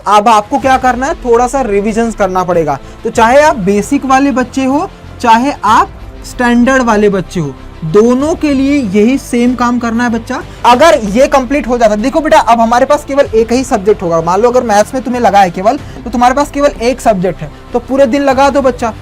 अब आपको क्या करना है, थोड़ा सा रिविजन करना पड़ेगा। तो चाहे आप बेसिक वाले बच्चे हो, चाहे आप स्टैंडर्ड वाले बच्चे हो, दोनों के लिए यही सेम काम करना है बच्चा। अगर ये कंप्लीट हो जाता, देखो बेटा अब हमारे पास केवल एक ही सब्जेक्ट होगा। मान लो अगर मैथ्स में तुम्हें लगा है केवल, तो तुम्हारे पास केवल एक सब्जेक्ट है, तो पूरे दिन लगा दो बच्चा,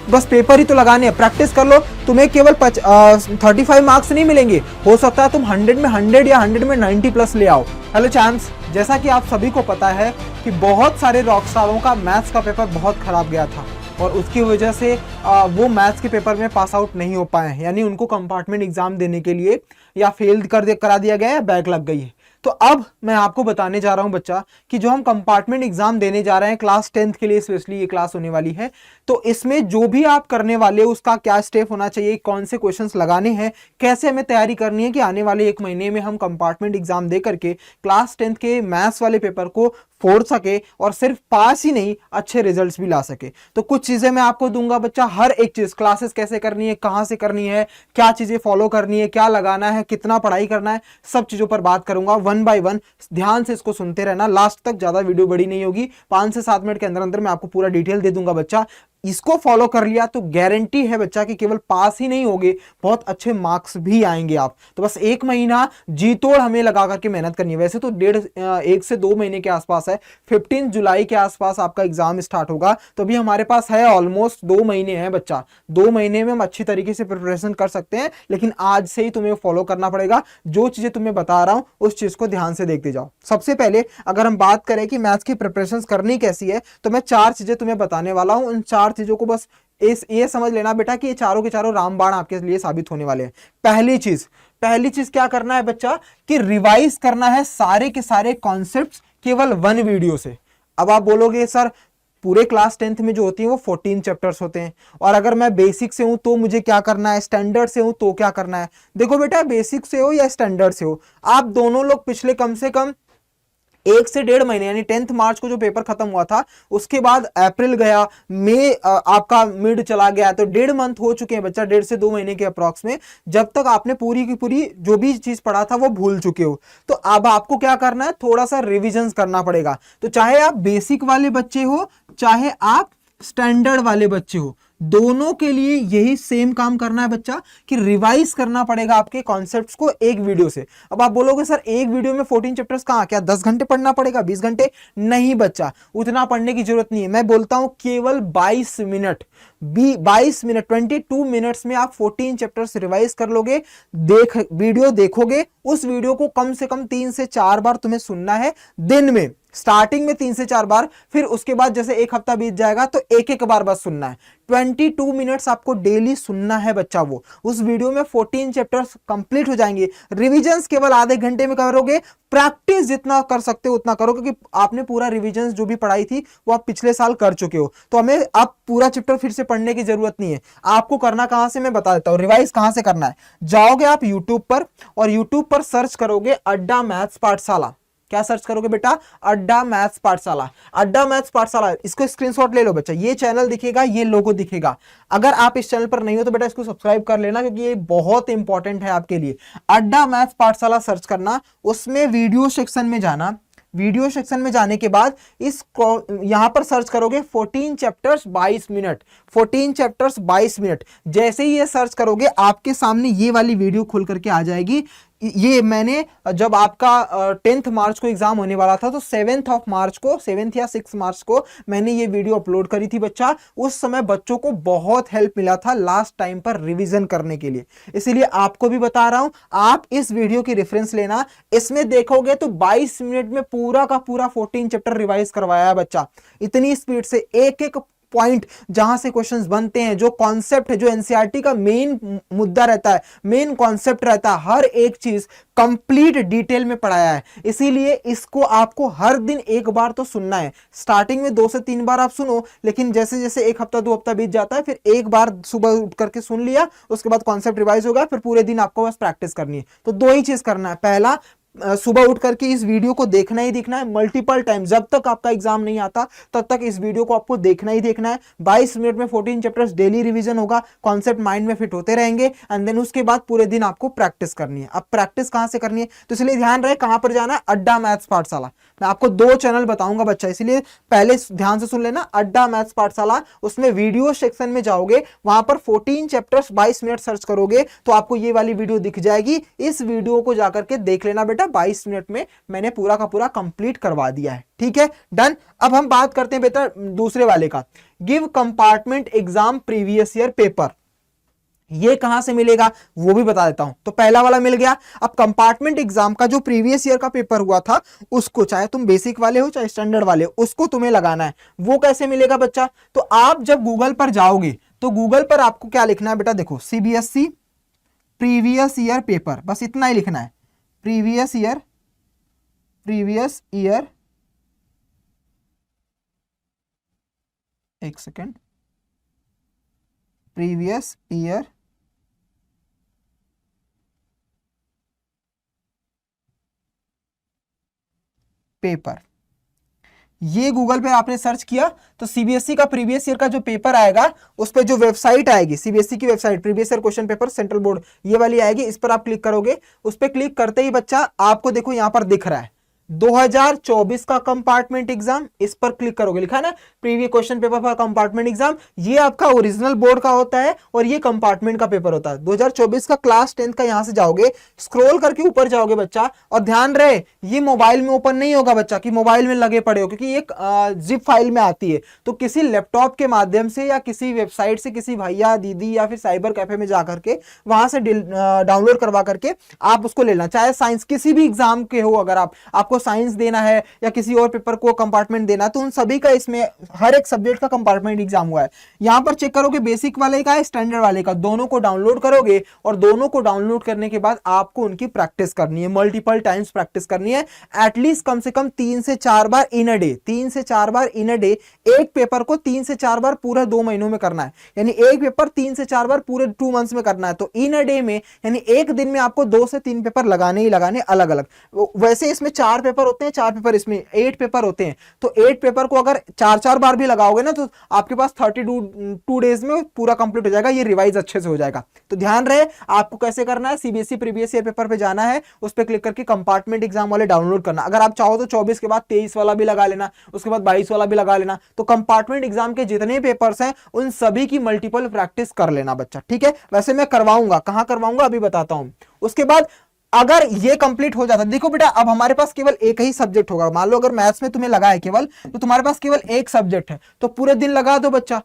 बस पेपर ही तो लगाने हैं, प्रैक्टिस कर लो। तुम्हें केवल 35 मार्क्स नहीं मिलेंगे, हो सकता है तुम 100 में 100 या 100 में 90 प्लस ले आओ। हेलो चांस, जैसा कि आप सभी को पता है कि बहुत सारे रॉकस्टारों का मैथ्स का पेपर बहुत खराब गया था और उसकी वजह से वो मैथ्स के पेपर में पास आउट नहीं हो पाए हैं, यानी उनको कंपार्टमेंट एग्जाम देने के लिए या फेल करा दिया गया है, बैक लग गई है। तो अब मैं आपको बताने जा रहा हूं बच्चा कि जो हम कंपार्टमेंट एग्जाम देने जा रहे हैं क्लास 10th के लिए, स्पेशली ये क्लास होने वाली है, तो इसमें जो भी आप करने वाले हो उसका क्या स्टेप होना चाहिए, कौन से क्वेश्चंस लगाने हैं, कैसे हमें तैयारी करनी है कि आने वाले 1 महीने में हम कंपार्टमेंट एग्जाम दे करके क्लास 10th के मैथ्स वाले पेपर को फोड़ सके और सिर्फ पास ही नहीं अच्छे रिजल्ट्स भी ला सके। तो कुछ चीजें मैं आपको दूंगा बच्चा, हर एक चीज, क्लासेस कैसे करनी है, कहां से करनी है, क्या चीजें फॉलो करनी है, क्या लगाना है, कितना पढ़ाई करना है, सब चीजों पर बात करूंगा वन बाय वन। ध्यान से इसको सुनते रहना लास्ट तक, ज्यादा वीडियो बड़ी नहीं होगी, 5 से 7 मिनट के अंदर अंदर मैं आपको पूरा डिटेल दे दूंगा बच्चा। इसको फॉलो कर लिया तो गारंटी है बच्चा कि केवल पास ही नहीं होगे, बहुत अच्छे मार्क्स भी आएंगे आप। तो बस 1 महीना जी तोड़ हमें लगा करके मेहनत करनी है। वैसे तो 1 से 2 महीने के आसपास है, 15 जुलाई के आसपास आपका एग्जाम स्टार्ट होगा, तो अभी हमारे पास है ऑलमोस्ट 2 महीने हैं बच्चा। 2 महीने में हम अच्छी तरीके से प्रिपरेशन कर सकते हैं, लेकिन आज से ही तुम्हें फॉलो करना पड़ेगा। जो चीजें तुम्हें बता रहा हूं उस चीज को ध्यान से देखते जाओ। सबसे पहले अगर हम बात करें कि मैथ्स की प्रिपरेशन करनी कैसी है, तो मैं 4 चीजें तुम्हें बताने वाला हूं। उन 4 चीजों को बस ये समझ लेना बेटा कि ये चारों के चारों रामबाण आपके लिए साबित होने वाले हैं। पहली चीज क्या करना है बच्चा कि रिवाइज करना है सारे के सारे कॉन्सेप्ट्स केवल 1 वीडियो से। अब आप बोलोगे सर पूरे क्लास 10th में जो होती है वो 14 चैप्टर्स होते हैं, और अगर मैं बेसिक से हूं तो मुझे क्या करना है, स्टैंडर्ड से हूं तो क्या करना है। देखो बेटा बेसिक से हो या स्टैंडर्ड से हो, आप दोनों लोग पिछले कम से कम 1 से 1.5 महीने, यानी 10th मार्च को जो पेपर खत्म हुआ था, उसके बाद अप्रैल गया, मई आपका मिड चला गया, तो 1.5 मंथ हो चुके हैं बच्चा, 1.5 से 2 महीने के अप्रॉक्स में, जब तक आपने पूरी की पूरी जो भी चीज पढ़ा था वो भूल चुके हो। तो अब आपको क्या करना है, थोड़ा सा रिविजन करना पड़ेगा। तो चाहे आप बेसिक वाले बच्चे हो, चाहे आप स्टैंडर्ड वाले बच्चे हो, दोनों के लिए यही सेम काम करना है बच्चा कि रिवाइज करना पड़ेगा आपके कॉन्सेप्ट्स को एक वीडियो से। अब आप बोलोगे सर एक वीडियो में 14 चैप्टर्स कहां, क्या 10 घंटे पढ़ना पड़ेगा, 20 घंटे? नहीं बच्चा, उतना पढ़ने की जरूरत नहीं है। मैं बोलता हूं केवल 22 मिनट 22 मिनट्स में आप 14 चैप्टर्स रिवाइज कर लोगे। वीडियो देखोगे, उस वीडियो को कम से कम 3 से 4 बार तुम्हें सुनना है दिन में। स्टार्टिंग में 3 से 4 बार, फिर उसके बाद जैसे 1 हफ्ता बीत जाएगा तो 1 बार बस सुनना है। 22 मिनट्स आपको डेली सुनना है बच्चा। वो उस वीडियो में 14 चैप्टर्स कंप्लीट हो जाएंगे। रिविजन्स केवल आधे घंटे में करोगे, प्रैक्टिस जितना कर सकते हो उतना करो, क्योंकि आपने पूरा रिविजन्स जो भी पढ़ाई थी वो आप पिछले साल कर चुके हो, तो हमें अब पूरा चैप्टर फिर से पढ़ने की जरूरत नहीं है। आपको करना कहां से मैं बता देता हूं, रिवाइज कहां से करना है। जाओगे आप यूट्यूब पर और यूट्यूब पर सर्च करोगे अड्डा मैथ्स पाठशाला। क्या सर्च करोगे बेटा? अड्डा मैथ्स पाठशाला। अड्डा मैथ्स पाठशाला, इसको स्क्रीनशॉट ले लो बच्चा। ये चैनल दिखेगा, ये लोगो दिखेगा। अगर आप इस चैनल पर नहीं हो तो बेटा इसको सब्सक्राइब कर लेना, क्योंकि ये बहुत इंपॉर्टेंट है आपके लिए। अड्डा मैथ्स पाठशाला सर्च करना, उसमें वीडियो सेक्शन में जाना। वीडियो सेक्शन में जाने के बाद यहां पर सर्च करोगे 14 चैप्टर्स 22 मिनट। 14 चैप्टर्स 22 मिनट जैसे ही ये सर्च करोगे आपके सामने ये वाली वीडियो खुल करके आ जाएगी। ये मैंने जब आपका 10th मार्च को एग्जाम होने वाला था तो 7th या 6 मार्च को मैंने ये वीडियो अपलोड करी थी बच्चा। उस समय बच्चों को बहुत हेल्प मिला था लास्ट टाइम पर रिवीजन करने के लिए, इसीलिए आपको भी बता रहा हूं। आप इस वीडियो की रेफरेंस लेना, इसमें देखोगे तो 22 मिनट में पूरा का पूरा 14 चैप्टर रिवाइज करवाया है बच्चा। इतनी स्पीड से एक एक पॉइंट जहां से क्वेश्चंस बनते हैं, जो कॉन्सेप्ट है, जो एनसीईआरटी का मेन मुद्दा रहता है, मेन कॉन्सेप्ट रहता है, हर एक चीज कंप्लीट डिटेल में पढ़ाया है। इसीलिए इसको आपको हर दिन 1 बार तो सुनना है। स्टार्टिंग में 2 से 3 बार आप सुनो, लेकिन जैसे जैसे 1 हफ्ता 2 हफ्ता बीत जाता है, फिर 1 बार सुबह उठ करके सुन लिया, उसके बाद कॉन्सेप्ट रिवाइज हो गया, फिर पूरे दिन आपको बस प्रैक्टिस करनी है। तो 2 ही चीज करना है। पहला, सुबह उठ करके इस वीडियो को देखना ही देखना है मल्टीपल टाइम। जब तक आपका एग्जाम नहीं आता तब तक इस वीडियो को आपको देखना ही देखना है। 22 मिनट में 14 चैप्टर्स डेली रिवीजन होगा, कॉन्सेप्ट माइंड में फिट होते रहेंगे, एंड देन उसके बाद पूरे दिन आपको प्रैक्टिस करनी है। अब प्रैक्टिस कहां से करनी है, तो इसलिए ध्यान रहे कहां पर जाना है, अड्डा मैथ्स पाठशाला। मैं आपको 2 चैनल बताऊंगा बच्चा, इसलिए पहले ध्यान से सुन लेना। अड्डा मैथ्स पाठशाला, उसमें वीडियो सेक्शन में जाओगे, वहां पर 14 चैप्टर्स 22 मिनट सर्च करोगे तो आपको ये वाली वीडियो दिख जाएगी। इस वीडियो को जाकर के देख लेना बेटा, 22 मिनट में मैंने पूरा का पूरा कंप्लीट करवा दिया है। ठीक है, डन। अब हम बात करते हैं बेटा दूसरे वाले का, give compartment exam previous year paper. ये कहां से मिलेगा वो भी बता देता हूं। तो पहला वाला मिल गया। अब कंपार्टमेंट एग्जाम का जो प्रीवियस ईयर का पेपर हुआ था उसको, चाहे तुम बेसिक वाले हो चाहे स्टैंडर्ड वाले हो, उसको तुम्हें लगाना है। वो कैसे मिलेगा बच्चा? तो आप जब गूगल पर जाओगे तो गूगल पर आपको क्या लिखना है बेटा, देखो सीबीएसई प्रीवियस ईयर पेपर, बस इतना ही लिखना है। प्रीवियस ईयर एक सेकेंड, प्रीवियस ईयर पेपर, ये गूगल पे आपने सर्च किया तो सीबीएसई का प्रीवियस ईयर का जो पेपर आएगा उस पर जो वेबसाइट आएगी, सीबीएसई की website, previous year question paper central board, ये वाली आएगी। इस पर आप क्लिक करोगे, उस पर क्लिक करते ही बच्चा आपको देखो यहां पर दिख रहा है 2024 का कंपार्टमेंट एग्जाम। इस पर क्लिक करोगे, लिखा है ना previous question paper for compartment exam. ये आपका ओरिजिनल बोर्ड का होता है और ये कंपार्टमेंट का पेपर होता है। 2024 का क्लास 10th का, यहां से जाओगे, स्क्रॉल करके ऊपर जाओगे बच्चा, और ध्यान रहे ये मोबाइल में ओपन नहीं होगा बच्चा कि मोबाइल में लगे पड़े हो, क्योंकि एक जिप फाइल में आती है। तो किसी लैपटॉप के माध्यम से या किसी वेबसाइट से, किसी भैया दीदी या फिर साइबर कैफे में जाकर के वहां से डाउनलोड करवा करके आप उसको लेना। चाहे साइंस किसी भी एग्जाम के हो, अगर आपको साइंस देना है या किसी और पेपर को कंपार्टमेंट देना, तो उन सभी का इसमें हर एक सब्जेक्ट का कंपार्टमेंट एग्जाम हुआ है। यहां पर चेक करोगे बेसिक वाले का, स्टैंडर्ड वाले का, दोनों को डाउनलोड करोगे और दोनों को डाउनलोड करने के बाद आपको उनकी प्रैक्टिस करनी है, मल्टीपल टाइम्स प्रैक्टिस करनी है। एटलीस्ट कम से कम 3 से 4 बार इन अ डे, 3 से 4 बार इन अ डे। एक पेपर को 3 से 4 बार पूरे 2 महीनों में करना है, यानी एक पेपर 3 से 4 बार पूरे 2 मंथ्स में करना है। तो इन अ डे में यानी एक दिन में आपको 2 से 3 पेपर लगाने ही लगाने, अलग अलग। वैसे इसमें 4 पेपर होते हैं, 4 पेपर, इसमें 8 पेपर होते हैं। तो 8 पेपर को अगर 4-4 बार भी लगाओगे ना तो आपके पास 32 डेज में पूरा कंप्लीट हो जाएगा, ये रिवाइज अच्छे से हो जाएगा। तो ध्यान रहे आपको कैसे करना है, सीबीएसई प्रीवियस ईयर पेपर पे जाना है, उस पर क्लिक करके कंपार्टमेंट एग्जाम वाले डाउनलोड करना। अगर आप चाहो तो 24 के बाद 23 वाला भी लगा लेना, उसके बाद 22 वाला भी लगा लेना। तो कंपार्टमेंट एग्जाम के जितने पेपर्स हैं उन सभी की मल्टीपल प्रैक्टिस कर लेना बच्चा। ठीक है, वैसे मैं करवाऊंगा, कहां करवाऊंगा अभी बताता हूं। उसके बाद अगर ये कंप्लीट हो जाता, देखो बेटा अब हमारे पास केवल एक ही सब्जेक्ट होगा। मान लो अगर मैथ्स में तुम्हें लगा है केवल, तो तुम्हारे पास केवल एक सब्जेक्ट है, तो पूरे दिन लगा दो बच्चा,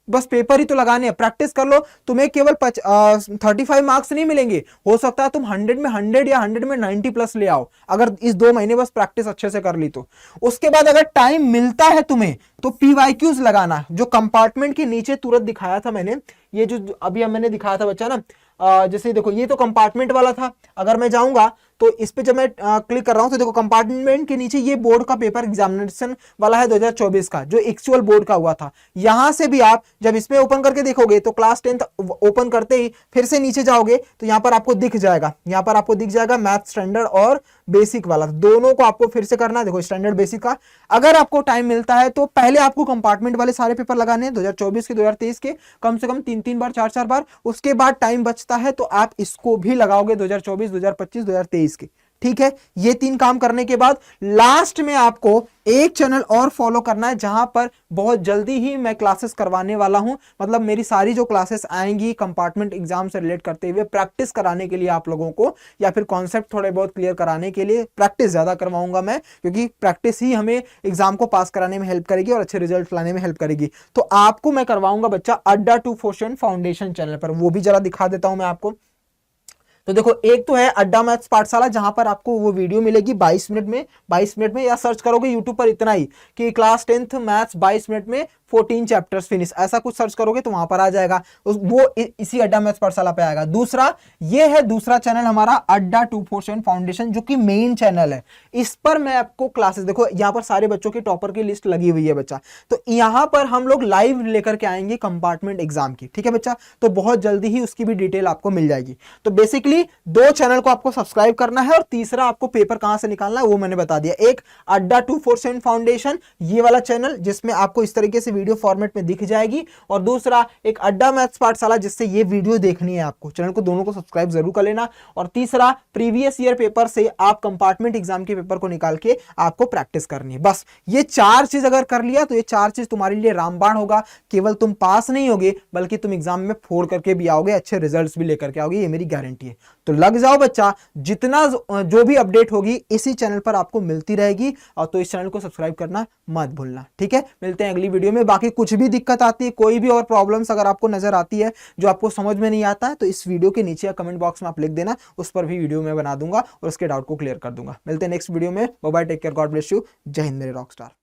बस पेपर ही तो लगाने हैं, प्रैक्टिस कर लो। तुम्हें केवल 35 मार्क्स नहीं मिलेंगे, हो सकता है तुम 100 में 100 या 100 में 90 प्लस ले आओ, अगर इस 2 महीने बस प्रैक्टिस अच्छे से कर ली तो। उसके बाद अगर टाइम मिलता है तुम्हें तो पीवाईक्यूज लगाना, जो कंपार्टमेंट के नीचे तुरंत दिखाया था मैंने, ये जो अभी मैंने दिखाया था बच्चा ना, जैसे देखो ये तो कंपार्टमेंट वाला था। अगर मैं जाऊंगा तो इस पे जब मैं क्लिक कर रहा हूं तो देखो कंपार्टमेंट के नीचे ये बोर्ड का पेपर एग्जामिनेशन वाला है 2024 का, जो एक्चुअल बोर्ड का हुआ था। यहां से भी आप जब इसमें ओपन करके देखोगे तो क्लास 10th ओपन करते ही फिर से नीचे जाओगे तो यहां पर आपको दिख जाएगा, यहां पर आपको दिख जाएगा मैथ स्टैंडर्ड और बेसिक वाला, दोनों को आपको फिर से करना है। देखो स्टैंडर्ड बेसिक का अगर आपको टाइम मिलता है तो पहले आपको कंपार्टमेंट वाले सारे पेपर लगाने हैं 2024 के, 2023 के, कम से कम 3-3 बार, 4-4 बार। उसके बाद टाइम बचता है तो आप इसको भी लगाओगे 2024, 2025, 2023 के। ठीक है, ये 3 काम करने के बाद लास्ट में आपको एक चैनल और फॉलो करना है, जहां पर बहुत जल्दी ही मैं क्लासेस करवाने वाला हूं। मतलब मेरी सारी जो क्लासेस आएंगी कंपार्टमेंट एग्जाम से रिलेट करते हुए, प्रैक्टिस कराने के लिए आप लोगों को, या फिर कॉन्सेप्ट थोड़े बहुत क्लियर कराने के लिए प्रैक्टिस ज्यादा करवाऊंगा मैं, क्योंकि प्रैक्टिस ही हमें एग्जाम को पास कराने में हेल्प करेगी और अच्छे रिजल्ट लाने में हेल्प करेगी। तो आपको मैं करवाऊंगा बच्चा अड्डा 247 फाउंडेशन चैनल पर, वो भी जरा दिखा देता हूं मैं आपको। तो देखो एक तो है अड्डा मैथ्स पाठशाला, जहां पर आपको वो वीडियो मिलेगी 22 मिनट में, 22 मिनट में, या सर्च करोगे यूट्यूब पर इतना ही कि क्लास 10th मैथ्स 22 मिनट में 14 चैप्टर्स फिनिश, ऐसा कुछ सर्च करोगे तो वहां पर आ जाएगा, वो इसी अड्डा मैथ्स पाठशाला पे आएगा। दूसरा ये है दूसरा चैनल हमारा अड्डा 247 फाउंडेशन, जो कि मेन चैनल है। इस पर मैं आपको क्लासेस, देखो यहाँ पर सारे बच्चों की टॉपर की लिस्ट लगी हुई है बच्चा, तो यहाँ पर हम लोग लाइव लेकर के आएंगे कंपार्टमेंट एग्जाम की। ठीक है बच्चा, तो बहुत जल्दी ही उसकी भी डिटेल आपको मिल जाएगी। तो बेसिकली 2 चैनल को आपको सब्सक्राइब करना है, और तीसरा आपको पेपर कहां से निकालना है वो मैंने बता दिया। एक अड्डा 247 फाउंडेशन, ये वाला चैनल जिसमें आपको इस तरीके से वीडियो फॉर्मेट में दिख जाएगी, और दूसरा एक अड्डा मैथ्स पाठशाला जिससे ये वीडियो देखनी है आपको। चैनल को दोनों को सब्सक्राइब जरूर कर लेना। और तीसरा प्रीवियस ईयर पेपर से आप कंपार्टमेंट एग्जाम के पेपर को निकाल के आपको प्रैक्टिस करनी है। बस ये 4 चीज अगर कर लिया तो ये 4 चीज तुम्हारे लिए रामबाण होगा। केवल तुम पास नहीं होगे बल्कि तुम एग्जाम में फोड़ करके भी आओगे, अच्छे रिजल्ट्स भी लेकर के आओगे, ये मेरी गारंटी है। तो लग जाओ बच्चा, जितना जो भी अपडेट होगी इसी चैनल पर आपको मिलती रहेगी। और तो इस चैनल को सब्सक्राइब करना मत भूलना, ठीक है। मिलते हैं अगली वीडियो में। बाकी कुछ भी दिक्कत आती है, कोई भी और प्रॉब्लम्स अगर आपको नजर आती है जो आपको समझ में नहीं आता है, तो इस वीडियो के नीचे या कमेंट बॉक्स में आप लिख देना, उस पर भी वीडियो मैं बना दूंगा और उसके डाउट को क्लियर कर दूंगा। मिलते हैं नेक्स्ट वीडियो में। Bye bye, take care, God bless you, जय हिंद मेरे रॉक स्टार।